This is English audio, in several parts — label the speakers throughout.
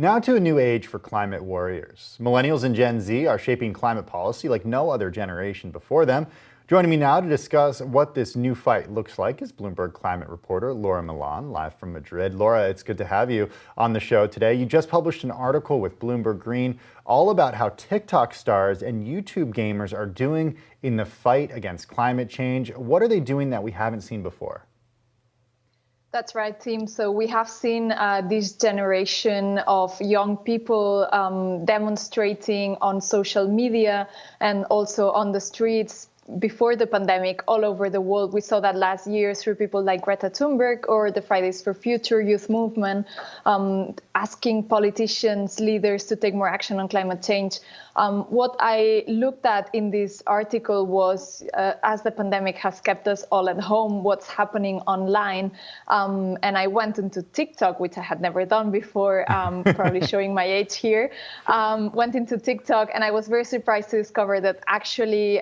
Speaker 1: Now to a new age for climate warriors. Millennials and Gen Z are shaping climate policy like no other generation before them. Joining me now to discuss what this new fight looks like is Bloomberg climate reporter Laura Milan, live from Madrid. Laura, it's good to have you on the show today. You just published an article with Bloomberg Green all about how TikTok stars and YouTube gamers are doing in the fight against climate change. What are they doing that we haven't seen before?
Speaker 2: That's right, Tim. So we have seen this generation of young people demonstrating on social media and also on the streets before the pandemic all over the world. We saw that last year through people like Greta Thunberg or the Fridays for Future youth movement, asking politicians, leaders to take more action on climate change. What I looked at in this article was, as the pandemic has kept us all at home, what's happening online. And I went into TikTok, which I had never done before, probably showing my age here. Went into TikTok, and I was very surprised to discover that actually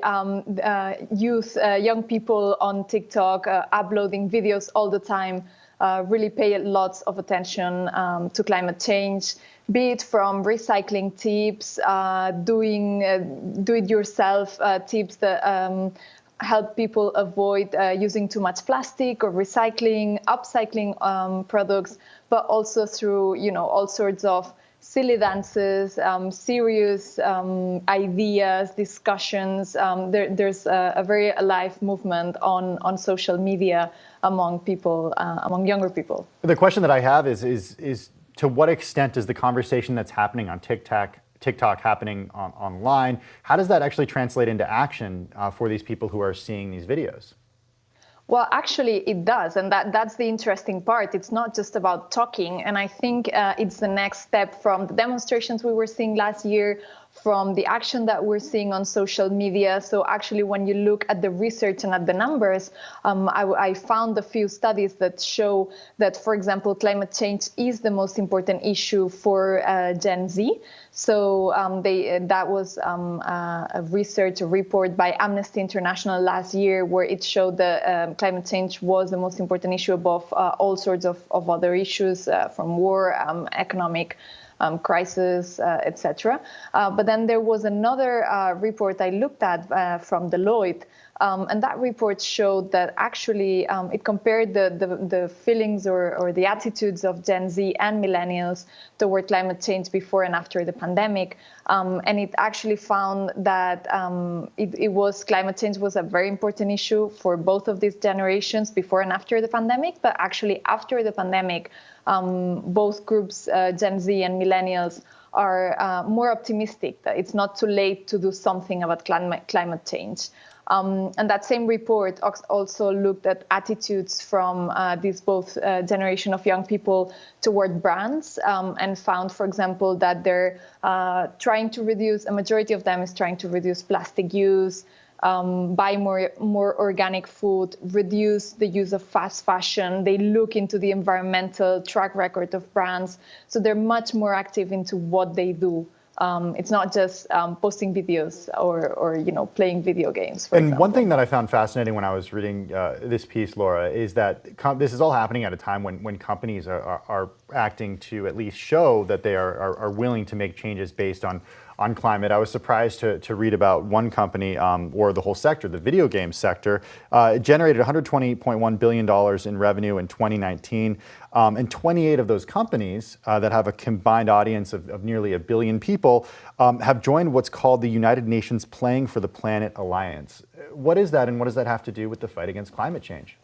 Speaker 2: young people on TikTok uploading videos all the time really pay lots of attention to climate change, be it from recycling tips, do-it-yourself tips that help people avoid using too much plastic or recycling, upcycling products, but also through all sorts of silly dances, serious ideas, discussions. There's a very alive movement on social media among people, among younger people.
Speaker 1: The question that I have is to what extent is the conversation that's happening on TikTok happening online? How does that actually translate into action for these people who are seeing these videos?
Speaker 2: Well, actually, it does. And that's the interesting part. It's not just about talking. And I think it's the next step from the demonstrations we were seeing last year, from the action that we're seeing on social media. So actually, when you look at the research and at the numbers, I found a few studies that show that, for example, climate change is the most important issue for Gen Z. So that was a research report by Amnesty International last year, where it showed that climate change was the most important issue above all sorts of other issues, from war, economic crisis, etc. But then there was another report I looked at from Deloitte, and that report showed that actually it compared the feelings or the attitudes of Gen Z and millennials toward climate change before and after the pandemic. And it actually found that climate change was a very important issue for both of these generations before and after the pandemic. But actually after the pandemic, both groups, Gen Z and millennials, are more optimistic that it's not too late to do something about climate change. And that same report also looked at attitudes from these both generation of young people toward brands, and found, for example, that they're trying to reduce, a majority of them is trying to reduce plastic use, buy more organic food, reduce the use of fast fashion. They look into the environmental track record of brands. So they're much more active into what they do. It's not just posting videos or playing video games, for example.
Speaker 1: One thing that I found fascinating when I was reading this piece, Laura, is that this is all happening at a time when companies are acting to at least show that they are willing to make changes based on climate. I was surprised to read about one company, or the whole sector, the video game sector. It generated $120.1 billion in revenue in 2019. And 28 of those companies that have a combined audience of nearly 1 billion people have joined what's called the United Nations Playing for the Planet Alliance. What is that, and what does that have to do with the fight against climate change?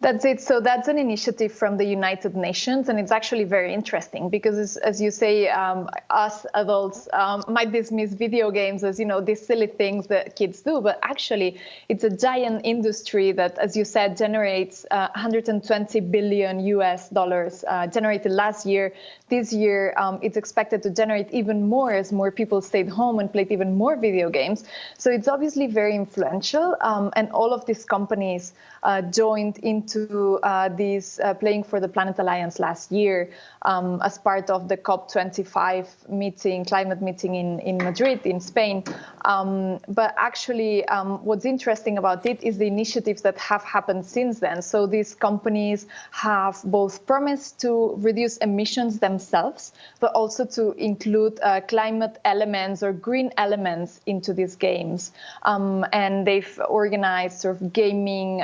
Speaker 2: That's it. So that's an initiative from the United Nations, and it's actually very interesting because, as you say, us adults might dismiss video games as, these silly things that kids do, but actually it's a giant industry that, as you said, generates $120 billion US generated last year. This year, it's expected to generate even more as more people stayed home and played even more video games. So it's obviously very influential, and all of these companies joined into into this Playing for the Planet Alliance last year as part of the COP25 meeting, climate meeting in Madrid, in Spain. But actually, what's interesting about it is the initiatives that have happened since then. So these companies have both promised to reduce emissions themselves, but also to include climate elements or green elements into these games. And they've organized sort of gaming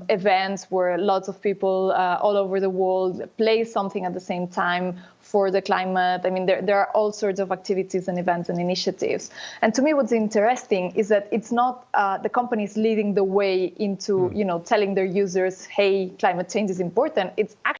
Speaker 2: events where lots of people all over the world play something at the same time for the climate. I mean, there are all sorts of activities and events and initiatives. And to me, what's interesting is that it's not the companies leading the way into, telling their users, hey, climate change is important. It's actually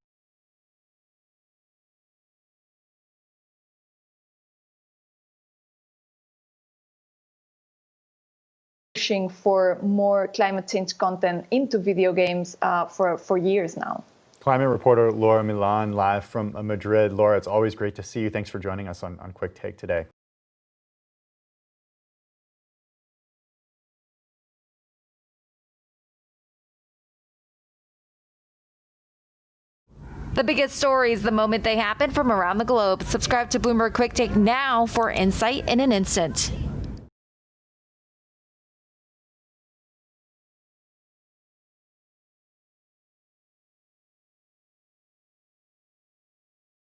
Speaker 2: pushing for more climate change content into video games for years now.
Speaker 1: Climate reporter Laura Milan, live from Madrid. Laura, it's always great to see you. Thanks for joining us on Quick Take today.
Speaker 3: The biggest stories the moment they happen from around the globe. Subscribe to Bloomberg Quick Take now for insight in an instant.